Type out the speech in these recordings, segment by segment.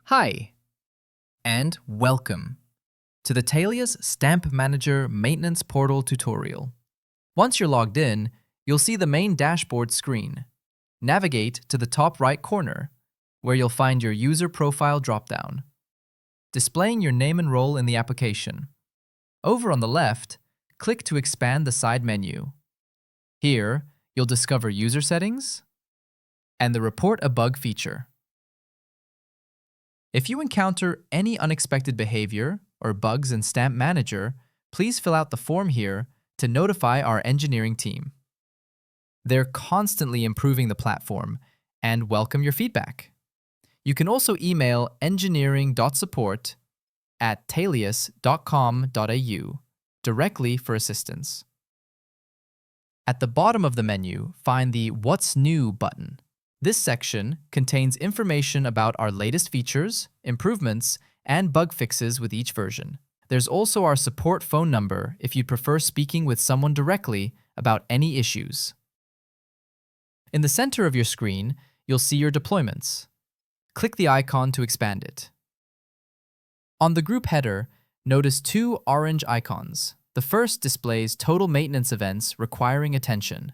Hi, and welcome to the Talius Stamp Manager Maintenance Portal tutorial. Once you're logged in, you'll see the main dashboard screen. Navigate to the top right corner, where you'll find your user profile dropdown, displaying your name and role in the application. Over on the left, click to expand the side menu. Here, you'll discover user settings and the Report a Bug feature. If you encounter any unexpected behavior or bugs in Stamp Manager, please fill out the form here to notify our engineering team. They're constantly improving the platform and welcome your feedback. You can also email engineering.support@talius.com.au directly for assistance. At the bottom of the menu, find the What's New button. This section contains information about our latest features, improvements, and bug fixes with each version. There's also our support phone number if you'd prefer speaking with someone directly about any issues. In the center of your screen, you'll see your deployments. Click the icon to expand it. On the group header, notice two orange icons. The first displays total maintenance events requiring attention.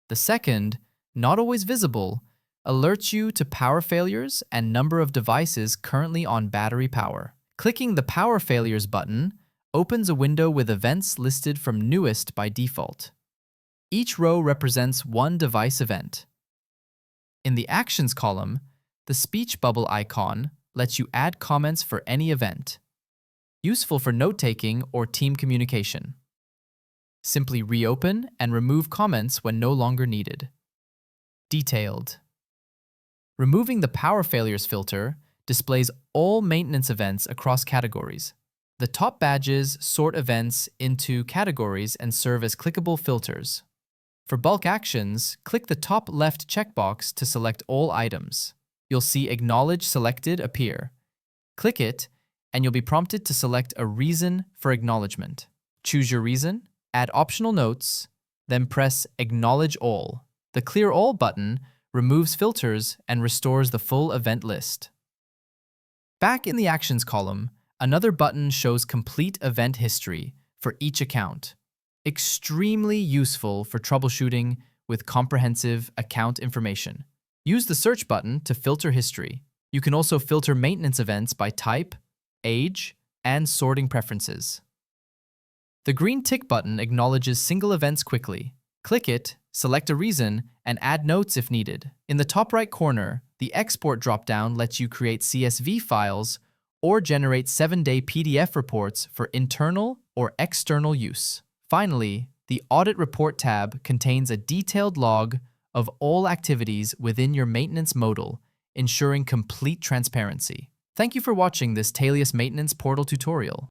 The second, not always visible, alerts you to power failures and number of devices currently on battery power. Clicking the Power Failures button opens a window with events listed from newest by default. Each row represents one device event. In the Actions column, the speech bubble icon lets you add comments for any event, useful for note-taking or team communication. Simply reopen and remove comments when no longer needed. Detailed. Removing the Power Failures filter displays all maintenance events across categories. The top badges sort events into categories and serve as clickable filters. For bulk actions, click the top left checkbox to select all items. You'll see Acknowledge Selected appear. Click it, and you'll be prompted to select a reason for acknowledgement. Choose your reason, add optional notes, then press Acknowledge All. The Clear All button removes filters and restores the full event list. Back in the Actions column, another button shows complete event history for each account. Extremely useful for troubleshooting with comprehensive account information. Use the Search button to filter history. You can also filter maintenance events by type, age, and sorting preferences. The green tick button acknowledges single events quickly. Click it, select a reason, and add notes if needed. In the top right corner, the Export dropdown lets you create CSV files or generate 7-day PDF reports for internal or external use. Finally, the Audit Report tab contains a detailed log of all activities within your maintenance modal, ensuring complete transparency. Thank you for watching this Talius Maintenance Portal tutorial.